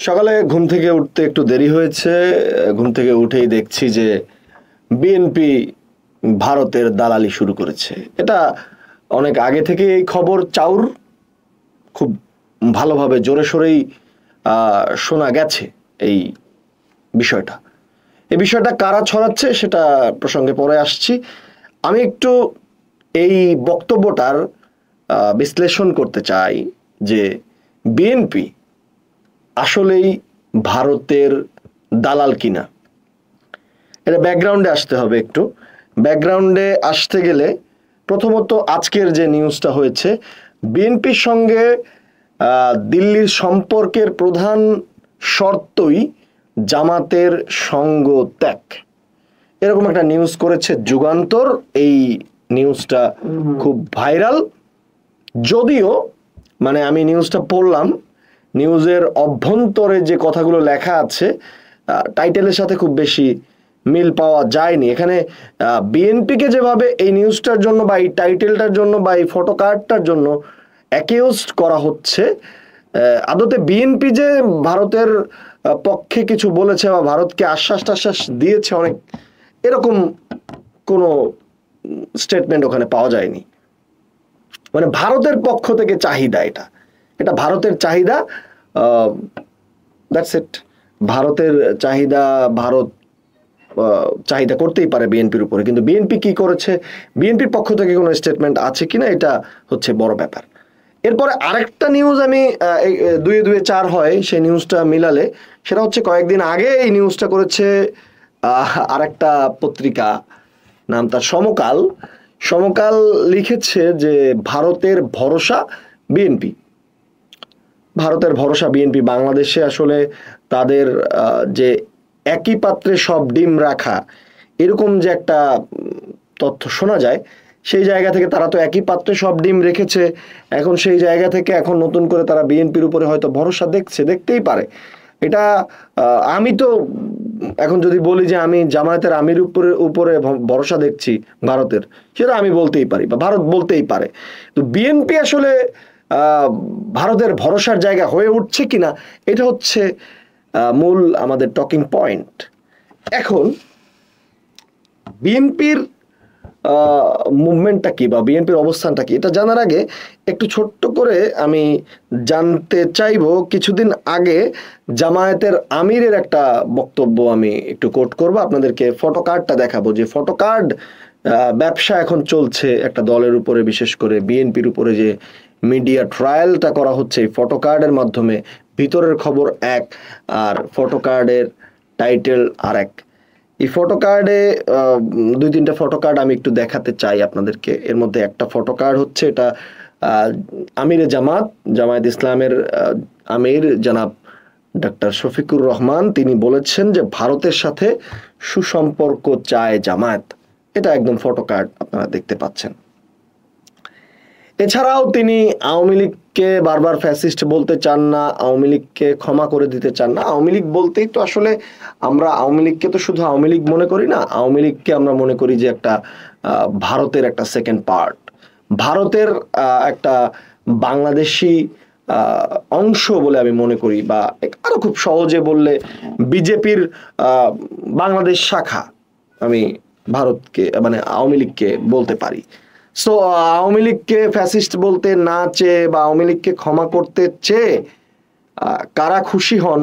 সকালে ঘুম থেকে উঠতে একটু দেরি হয়েছে। ঘুম থেকে উঠেই দেখছি যে বিএনপি ভারতের দালালি শুরু করেছে। এটা অনেক আগে থেকে এই খবর চাউর খুব ভালোভাবে জোরে সোরেই শোনা গেছে। এই বিষয়টা এই বিষয়টা কারা ছড়াচ্ছে সেটা প্রসঙ্গে পরে আসছি। আমি একটু এই বক্তব্যটার বিশ্লেষণ করতে চাই যে বিএনপি আসলেই ভারতের দালাল কিনা। এটা ব্যাকগ্রাউন্ডে আসতে হবে। একটু ব্যাকগ্রাউন্ডে আসতে গেলে প্রথমত আজকের যে নিউজটা হয়েছে, বিএনপির সঙ্গে দিল্লির সম্পর্কের প্রধান শর্তই জামাতের সঙ্গ ত্যাগ, এরকম একটা নিউজ করেছে যুগান্তর। এই নিউজটা খুব ভাইরাল। যদিও মানে আমি নিউজটা পড়লাম, নিউজের অভ্যন্তরে যে কথাগুলো লেখা আছে টাইটেলের সাথে খুব বেশি মিল পাওয়া যায়নি। এখানে বিএনপিকে যেভাবে এই নিউজটার জন্য বা এই টাইটেলটার জন্য বা এই ফটো কার্ডটার জন্য অ্যাকিউজড করা হচ্ছে, আদতে বিএনপি যে ভারতের পক্ষে কিছু বলেছে বা ভারতকে আশ্বাস টাশ্বাস দিয়েছে অনেক, এরকম কোনো স্টেটমেন্ট ওখানে পাওয়া যায়নি। মানে ভারতের পক্ষ থেকে চাহিদা, এটা এটা ভারতের চাহিদা, দ্যাটস ইট। ভারতের চাহিদা, ভারত চাহিদা করতেই পারে বিএনপির উপরে, কিন্তু বিএনপি কি করেছে, বিএনপির পক্ষ থেকে কোনো স্টেটমেন্ট আছে কিনা, এটা হচ্ছে বড় ব্যাপার। এরপরে আরেকটা নিউজ আমি দুয়ে দুয়ে চার হয় সেই নিউজটা মিলালে, সেটা হচ্ছে কয়েকদিন আগে এই নিউজটা করেছে আরেকটা পত্রিকা, নাম তার সমকাল। সমকাল লিখেছে যে ভারতের ভরসা বিএনপি, ভারতের ভরসা বিএনপি। বাংলাদেশে আসলে তাদের যে একই পাত্রে সব ডিম রাখা, এরকম যে একটা তথ্য শোনা যায়, সেই জায়গা থেকে তারা তো একই পাত্রে সব ডিম রেখেছে। এখন সেই জায়গা থেকে এখন নতুন করে তারা বিএনপির উপরে হয়তো ভরসা দেখতেই পারে। এটা আমি তো এখন যদি বলি যে আমি জামায়াতের আমির উপরে ভরসা দেখছি ভারতের, সেটা আমি বলতেই পারি বা ভারত বলতেই পারে। তো বিএনপি আসলে ভারতের ভরসার জায়গা হয়ে উঠছে কিনা, এটা হচ্ছে মূল আমাদের টকিং পয়েন্ট। এখন বিএনপির মুভমেন্টটা কি বা বিএনপির অবস্থানটা কি, এটা জানার আগে একটু ছোট্ট করে আমি জানতে চাইব, কিছুদিন আগে জামায়াতের আমিরের একটা বক্তব্য আমি একটু কোট করব, আপনাদেরকে ফটো কার্ডটা দেখাবো। যে ফটো কার্ড ব্যবসা এখন চলছে একটা দলের উপরে, বিশেষ করে বিএনপির উপরে যে মিডিয়া ট্রায়ালটা করা হচ্ছে এই ফটো কার্ডের মাধ্যমে, ভিতরের খবর এক আর ফটো কার্ডের টাইটেল আর এক। এই ফটো কার্ডে দুই তিনটা ফটো কার্ড আমি একটু দেখাতে চাই আপনাদেরকে। এর মধ্যে একটা ফটো কার্ড হচ্ছে এটা আমিরে জামায়াত ইসলামের আমির জনাব ডক্টর শফিকুর রহমান, তিনি বলেছেন যে ভারতের সাথে সুসম্পর্ক চায় জামায়াত। এটা একদম ফটো কার্ড আপনারা দেখতে পাচ্ছেন। এছাড়াও তিনি আওয়ামী লীগকে বারবার ফ্যাসিস্ট বলতে চান না, আওয়ামী লীগকে ক্ষমা করে দিতে চান না। আওয়ামী লীগ বলতেই তো আসলে আমরা আওয়ামী লীগকে তো শুধু আওয়ামী লীগ মনে করি না, আওয়ামী লীগকে আমরা মনে করি যে একটা ভারতের একটা সেকেন্ড পার্ট, ভারতের একটা বাংলাদেশি অংশ বলে আমি মনে করি, বা আরো খুব সহজে বললে বিজেপির বাংলাদেশ শাখা আমি ভারতকে মানে আওয়ামী লীগকে বলতে পারি। সো আওয়ামী লীগকে ফ্যাসিস্ট বলতে না চেয়ে বা আওয়ামী লীগকে ক্ষমা করতে চেয়ে কারা খুশি হন,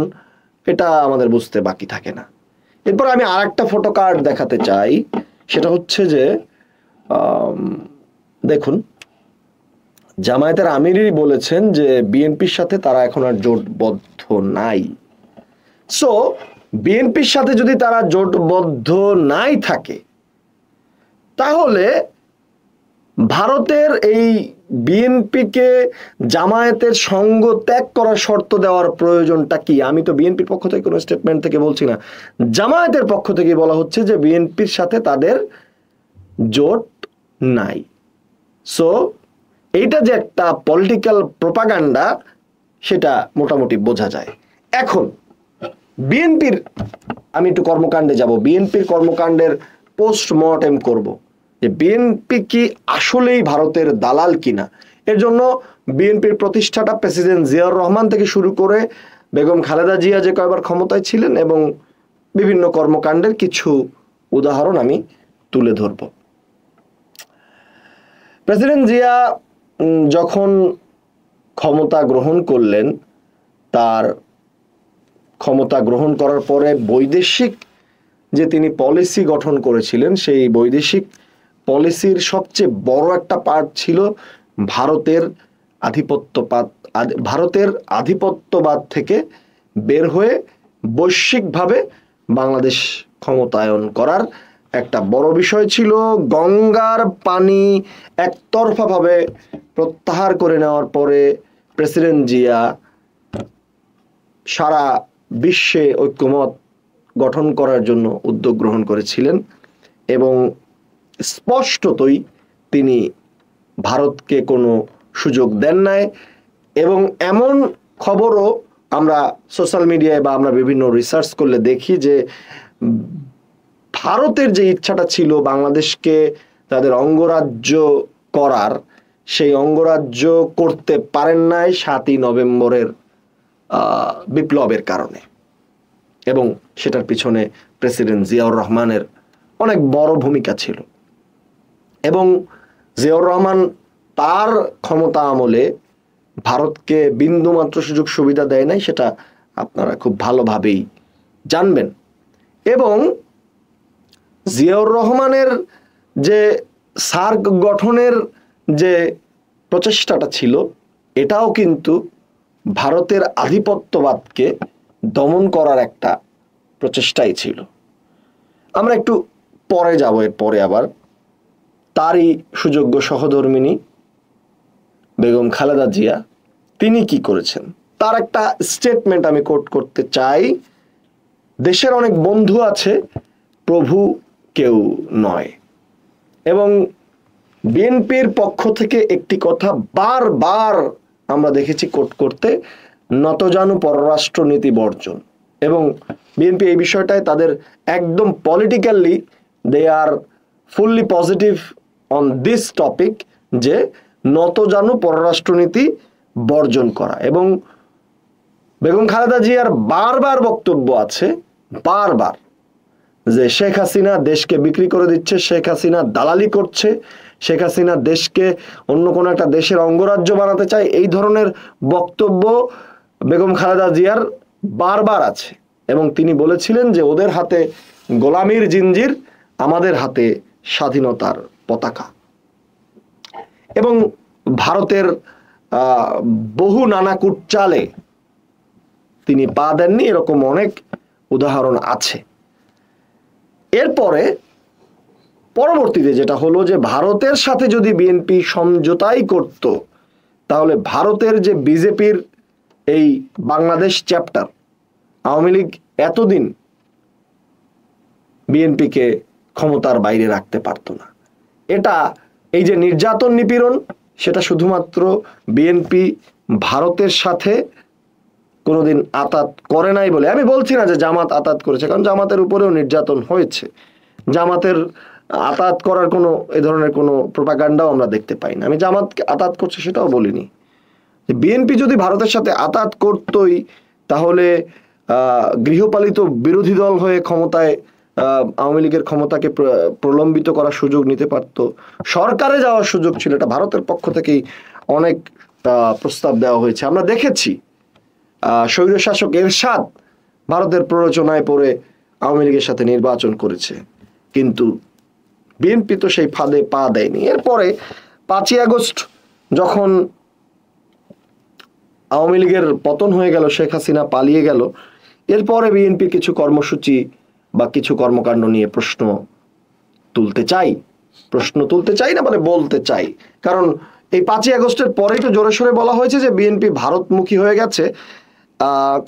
এটা আমাদের বুঝতে বাকি থাকে না। এরপর আমি আর একটা ফটো কার্ড দেখাতে চাই, সেটা হচ্ছে যে দেখুন, জামায়াতের আমিরই বলেছেন যে বিএনপির সাথে তারা এখন আর জোটবদ্ধ নাই। সো বিএনপির সাথে যদি তারা জোটবদ্ধ নাই থাকে, তাহলে ভারতের এই বিএনপিকে জামায়াতের সঙ্গ ত্যাগ করার শর্ত দেওয়ার প্রয়োজনটা কি? আমি তো বিএনপির পক্ষ থেকে কোনো স্টেটমেন্ট থেকে বলছি না, জামায়াতের পক্ষ থেকে বলা হচ্ছে যে বিএনপির সাথে তাদের জোট নাই। সো এইটা যে একটা পলিটিক্যাল প্রোপাগান্ডা, সেটা মোটামুটি বোঝা যায়। এখন বিএনপির আমি একটু কর্মকাণ্ডে যাব, বিএনপির কর্মকাণ্ডের পোস্টমর্টেম করব যে বিএনপি কি আসলেই ভারতের দালাল কিনা। এর জন্য বিএনপির প্রতিষ্ঠাতা প্রেসিডেন্ট জিয়াউর রহমান থেকে শুরু করে বেগম খালেদা জিয়া যে কয়বার ক্ষমতায় ছিলেন এবং বিভিন্ন কর্মকাণ্ডের কিছু উদাহরণ আমি তুলে ধরব। প্রেসিডেন্ট জিয়া যখন ক্ষমতা গ্রহণ করলেন, তার ক্ষমতা গ্রহণ করার পরে বৈদেশিক যে তিনি পলিসি গঠন করেছিলেন, সেই বৈদেশিক পলিসির সবচেয়ে বড় একটা পার্ট ছিল ভারতের আধিপত্যবাদ থেকে বের হয়ে বৈশ্বিকভাবে বাংলাদেশ ক্ষমতায়ন করার একটা বড় বিষয় ছিল। গঙ্গার পানি একতরফাভাবে প্রত্যাহার করে নেওয়ার পরে প্রেসিডেন্ট জিয়া সারা বিশ্বে ঐক্যমত গঠন করার জন্য উদ্যোগ গ্রহণ করেছিলেন এবং স্পষ্টতই তিনি ভারতকে কোনো সুযোগ দেন নাই। এবং এমন খবরও আমরা সোশ্যাল মিডিয়ায় বা আমরা বিভিন্ন রিসার্চ করলে দেখি যে ভারতের যে ইচ্ছাটা ছিল বাংলাদেশকে তাদের অঙ্গরাজ্য করার, সেই অঙ্গরাজ্য করতে পারেন নাই 7ই নভেম্বরের বিপ্লবের কারণে। এবং সেটার পিছনে প্রেসিডেন্ট জিয়াউর রহমানের অনেক বড় ভূমিকা ছিল। এবং জিয়াউর রহমান তার ক্ষমতা আমলে ভারতকে বিন্দুমাত্র সুযোগ সুবিধা দেয় নাই, সেটা আপনারা খুব ভালোভাবেই জানবেন। এবং জিয়াউর রহমানের যে সার্ক গঠনের যে প্রচেষ্টাটা ছিল, এটাও কিন্তু ভারতের আধিপত্যবাদকে দমন করার একটা প্রচেষ্টাই ছিল। আমরা একটু পরে যাব, এরপরে আবার তারই সুযোগ্য সহধর্মিণী বেগম খালেদা জিয়া তিনি কি করেছেন তার একটা স্টেটমেন্ট আমি কোট করতে চাই। দেশের অনেক বন্ধু আছে, প্রভু কেউ নয়। এবং বিএনপির পক্ষ থেকে একটি কথা বারবার আমরা দেখেছি কোট করতে, নতজানু পররাষ্ট্রনীতি বর্জন। এবং বিএনপি এই বিষয়টায় তাদের একদম politically they are fully positive on this topic, যে নতজানু পররাষ্ট্রনীতি বর্জন করা। এবং বেগম খালেদা জিয়ার বারবার বক্তব্য আছে, বারবার, যে শেখ হাসিনা দেশকে বিক্রি করে দিচ্ছে, শেখ হাসিনা দালালি করছে, শেখ হাসিনা দেশকে অন্য কোনো একটা দেশের অঙ্গরাজ্য বানাতে চায়। এই ধরনের বক্তব্য বেগম খালেদা জিয়ার বারবার আছে। এবং তিনি বলেছিলেন যে ওদের হাতে গোলামির জিঞ্জির, আমাদের হাতে স্বাধীনতার পতাকা। এবং ভারতের বহু নানা কুটচালে তিনি পা দেননি, এরকম অনেক উদাহরণ আছে। এরপরে পরবর্তীতে যেটা হলো যে ভারতের সাথে যদি বিএনপি সমঝোতাই করত, তাহলে ভারতের যে বিজেপির এই বাংলাদেশ চ্যাপ্টার, আওয়ামী লীগ এতদিন বিএনপিকে ক্ষমতার বাইরে রাখতে পারত না। এটা এই যে নির্যাতন নিপীড়ন, সেটা শুধুমাত্র বিএনপি ভারতের সাথে কোনোদিন আতাত করে নাই বলে, আমি বলছি না যে জামাত আতাত করেছে, কারণ জামাতের উপরেও নির্যাতন হয়েছে। জামাতের আতাত করার কোনো এ ধরনের কোনো প্রোপাগান্ডাও আমরা দেখতে পাই না। আমি জামাতকে আতাত করছে সেটাও বলিনি। বিএনপি যদি ভারতের সাথে আতাত করতই, তাহলে গৃহপালিত বিরোধী দল হয়ে ক্ষমতায় আওয়ামী লীগের ক্ষমতাকে প্রলম্বিত করার সুযোগ নিতে পারত, সরকারে যাওয়ার সুযোগ ছিল। এটা ভারতের পক্ষ থেকেই অনেক প্রস্তাব দেওয়া হয়েছে। আমরা দেখেছি স্বৈরশাসক এরশাদ ভারতের প্ররোচনায় পড়ে আওয়ামী লীগের সাথে নির্বাচন করেছে, কিন্তু বিএনপি তো সেই ফাঁদে পা দেয়নি। এরপরে 5ই আগস্ট যখন আওয়ামী লীগের পতন হয়ে গেল, শেখ হাসিনা পালিয়ে গেল, এরপরে বিএনপির কিছু কর্মসূচি বা কিছু কর্মকাণ্ড নিয়ে প্রশ্ন তুলতে চাই না, মানে বলতে চাই। কারণ এই 5ই আগস্টের পরেই তো জোরে সোরে বলা হয়েছে যে বিএনপি ভারতমুখী হয়ে গেছে।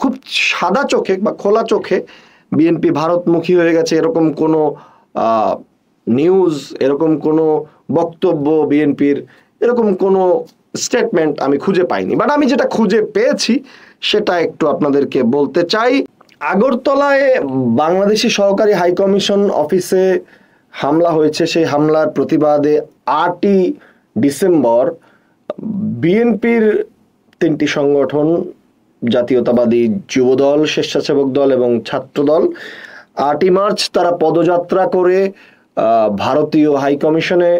খুব সাদা চোখে বা খোলা চোখে বিএনপি ভারতমুখী হয়ে গেছে এরকম কোনো নিউজ, এরকম কোনো বক্তব্য, বিএনপির এরকম কোনো স্টেটমেন্ট আমি খুঁজে পাইনি। বাট আমি যেটা খুঁজে পেয়েছি সেটা একটু আপনাদেরকে বলতে চাই। আগরতলায় বাংলাদেশি সহকারী হাইকমিশন অফিসে হামলা হয়েছে। সেই হামলার প্রতিবাদে 8ই ডিসেম্বর বিএনপির 3টি সংগঠন জাতীয়তাবাদী যুবদল, স্বেচ্ছাসেবক দল এবং ছাত্রদল 8ই মার্চ তারা পদযাত্রা করে ভারতীয় হাই কমিশনে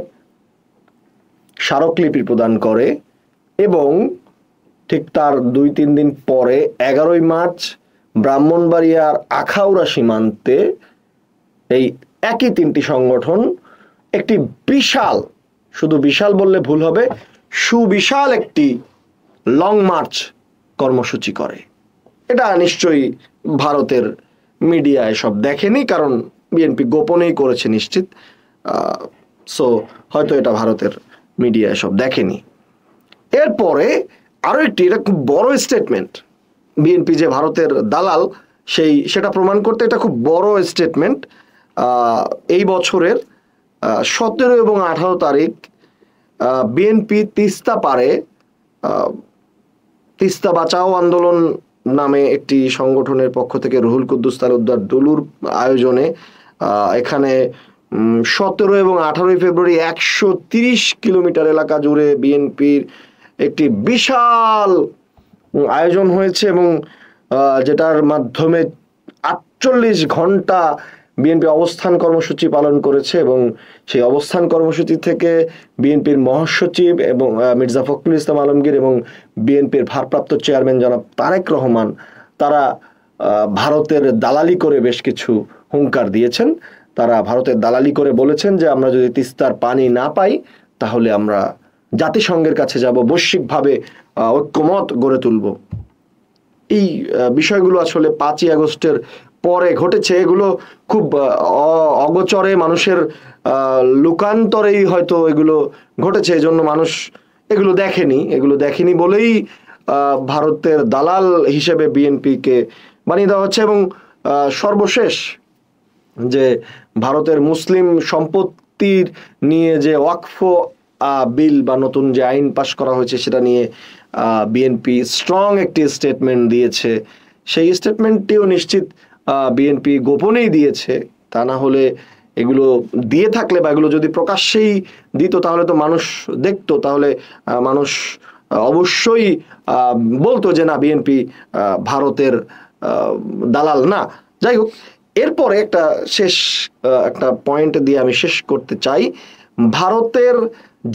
স্মারকলিপি প্রদান করে এবং ঠিক তার 2-3 দিন পরে 11ই মার্চ ব্রাহ্মণবাড়িয়ার আখাউড়া সীমান্তে এই একই 3টি সংগঠন একটি বিশাল, শুধু বিশাল বললে ভুল হবে, সুবিশাল একটি লং মার্চ কর্মসূচি করে। এটা নিশ্চয়ই ভারতের মিডিয়া এসব দেখেনি, কারণ বিএনপি গোপনেই করেছে নিশ্চিত। সো হয়তো এটা ভারতের মিডিয়া এসব দেখেনি। এরপরে আরো একটি, এটা খুব বড় স্টেটমেন্ট, বিএনপি যে ভারতের দালাল সেটা প্রমাণ করতে এটা খুব বড় স্টেটমেন্ট। এই বছরের 17 এবং 18 তারিখ বিএনপি তিস্তা পারে তিস্তা বাঁচাও আন্দোলন নামে একটি সংগঠনের পক্ষ থেকে রুহুল কুদ্দুস তালুকদার দুলুর আয়োজনে এখানে 17 এবং 18 ফেব্রুয়ারি 130 কিলোমিটার এলাকা জুড়ে বিএনপির একটি বিশাল আয়োজন হয়েছে এবং যেটার মাধ্যমে 48 ঘন্টা বিএনপি অবস্থান কর্মসূচি পালন করেছে এবং সেই অবস্থান কর্মসূচি থেকে বিএনপির মহাসচিব এবং মির্জা ফখরুল ইসলাম আলমগীর এবং বিএনপির ভারপ্রাপ্ত চেয়ারম্যান জনাব তারেক রহমান তারা ভারতের দালালি করে বেশ কিছু হুঙ্কার দিয়েছেন। তারা ভারতের দালালি করে বলেছেন যে আমরা যদি তিস্তার পানি না পাই তাহলে আমরা জাতিসংঘের কাছে যাব, বৈশ্বিকভাবে ঐক্যমত গড়ে তুলব। এই বিষয়গুলো আসলে 5ই আগস্টের পরে ঘটেছে। এগুলো খুব অগোচরে মানুষের লোকান্তরেই হয়তো এগুলো ঘটেছে, এজন্য মানুষ এগুলো দেখেনি বলেই ভারতের দালাল হিসেবে বিএনপিকে বানিয়ে দেওয়া হচ্ছে। এবং সর্বশেষ যে ভারতের মুসলিম সম্পত্তির নিয়ে যে ওয়াকফ বিল বা নতুন যে আইন পাশ করা হয়েছে সেটা নিয়ে বিএনপি স্ট্রং একটি স্টেটমেন্ট দিয়েছে। সেই স্টেটমেন্টটিও নিশ্চিত বিএনপি গোপনেই দিয়েছে, তা না হলে এগুলো দিয়ে থাকলে বা এগুলো যদি প্রকাশ্যেই দিত তাহলে তো মানুষ দেখতো, তাহলে মানুষ অবশ্যই বলতো যে না, বিএনপি ভারতের দালাল না। যাই হোক, এরপরে একটা পয়েন্ট দিয়ে আমি শেষ করতে চাই। ভারতের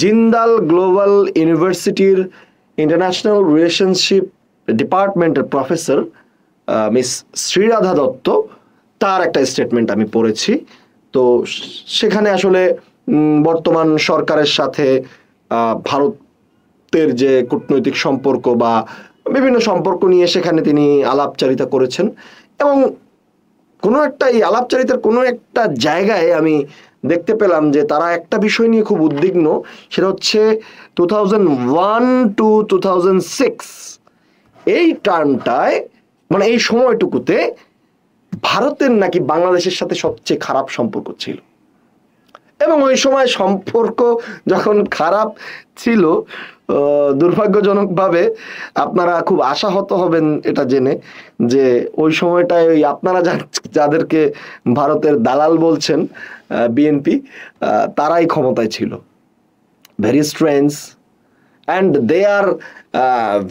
জিন্দাল গ্লোবাল ইউনিভার্সিটির ইন্টারন্যাশনাল রিলেশনশিপ ডিপার্টমেন্টের প্রফেসর মিস শ্রীরাধা দত্ত, তার একটা স্টেটমেন্ট আমি পড়েছি। তো সেখানে আসলে বর্তমান সরকারের সাথে ভারতের যে কূটনৈতিক সম্পর্ক বা বিভিন্ন সম্পর্ক নিয়ে সেখানে তিনি আলাপচারিতা করেছেন এবং এই আলাপচারিতার কোনো একটা জায়গায় আমি দেখতে পেলাম যে তারা একটা বিষয় নিয়ে খুব উদ্বিগ্ন। সেটা হচ্ছে 2001 to 2006 এই টার্মটায়, মানে এই সময়টুকুতে ভারতের নাকি বাংলাদেশের সাথে সবচেয়ে খারাপ সম্পর্ক ছিল এবং ওই সময় সম্পর্ক যখন খারাপ ছিল, দুর্ভাগ্যজনকভাবে আপনারা খুব আশাহত হবেন এটা জেনে যে ওই সময়টায় ওই আপনারা যাদেরকে ভারতের দালাল বলছেন বিএনপি, তারাই ক্ষমতায় ছিল। Very strange, and they are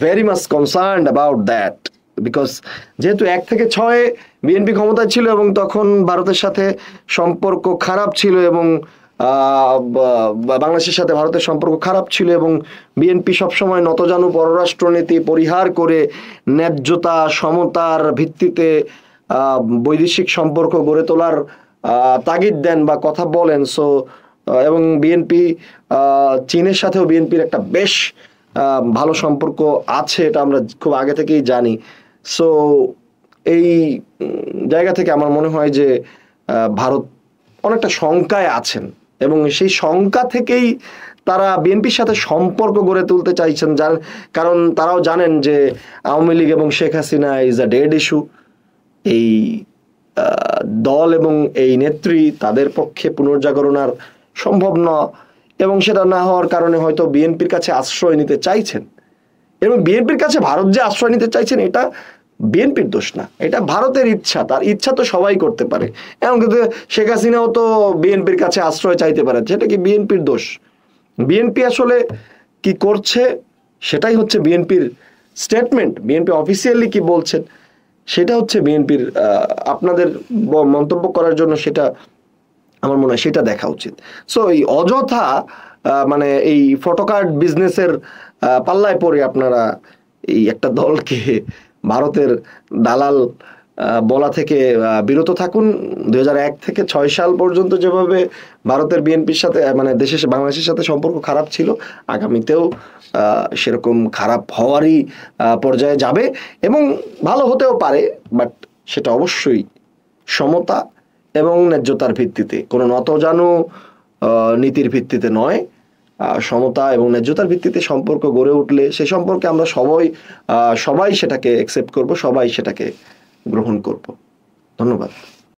very much concerned about that, because যেহেতু 1 থেকে 6 বিএনপি ক্ষমতায় ছিল এবং তখন ভারতের সাথে সম্পর্ক খারাপ ছিল এবং বাংলাদেশের সাথে ভারতের সম্পর্ক খারাপ ছিল এবং বিএনপি সবসময় নতজানু পররাষ্ট্রনীতি পরিহার করে ন্যায্যতা সমতার ভিত্তিতে বৈদেশিক সম্পর্ক গড়ে তোলার তাগিদ দেন বা কথা বলেন। সো এবং বিএনপি চীনের সাথেও বিএনপির একটা বেশ ভালো সম্পর্ক আছে, এটা আমরা খুব আগে থেকেই জানি। সো এই জায়গা থেকে আমার মনে হয় যে ভারত অনেকটা শঙ্কায় আছেন এবং সেই শঙ্কা থেকেই তারা বিএনপির সাথে সম্পর্ক গড়ে তুলতে চাইছেন, কারণ তারাও জানেন যে আওয়ামী লীগ এবং Sheikh Hasina is a dead issue. এই দল এবং এই নেত্রী, তাদের পক্ষে পুনর্জাগরণ আর সম্ভব না এবং সেটা না হওয়ার কারণে হয়তো বিএনপির কাছে আশ্রয় নিতে চাইছেন এবং বিএনপির কাছে ভারত যে আশ্রয় নিতে চাইছেন এটা বিএনপির দোষ না, এটা ভারতের ইচ্ছা। তার ইচ্ছা তো সবাই করতে পারে, এমন কিন্তু শেখ হাসিনাও তো বিএনপির কাছে আশ্রয় চাইতে পারে, সেটা কি বিএনপির দোষ? বিএনপি আসলে কি করছে সেটাই হচ্ছে বিএনপির স্টেটমেন্ট, বিএনপি অফিসিয়ালি কি বলছেন, সেটা হচ্ছে বিএনপির আপনাদের মন্তব্য করার জন্য সেটা আমার মনে হয় সেটা দেখা উচিত। সো এই অযথা মানে এই ফটোকার্ড বিজনেসের পাল্লায় পড়ে আপনারা এই একটা দলকে ভারতের দালাল বলা থেকে বিরত থাকুন। 2001 থেকে 6 সাল পর্যন্ত যেভাবে ভারতের বিএনপির সাথে মানে বাংলাদেশের সাথে সম্পর্ক খারাপ ছিল, আগামীতেও সেরকম খারাপ হওয়ারই পর্যায়ে যাবে এবং ভালো হতেও পারে, বাট সেটা অবশ্যই সমতা এবং ন্যায্যতার ভিত্তিতে, কোনো নতজানু নীতির ভিত্তিতে নয়। সমতা এবং ন্যায্যতার ভিত্তিতে সম্পর্ক গড়ে উঠলে সে সম্পর্কে আমরা সবাই সেটাকে অ্যাকসেপ্ট করব, সবাই সেটাকে গ্রহণ করব। ধন্যবাদ।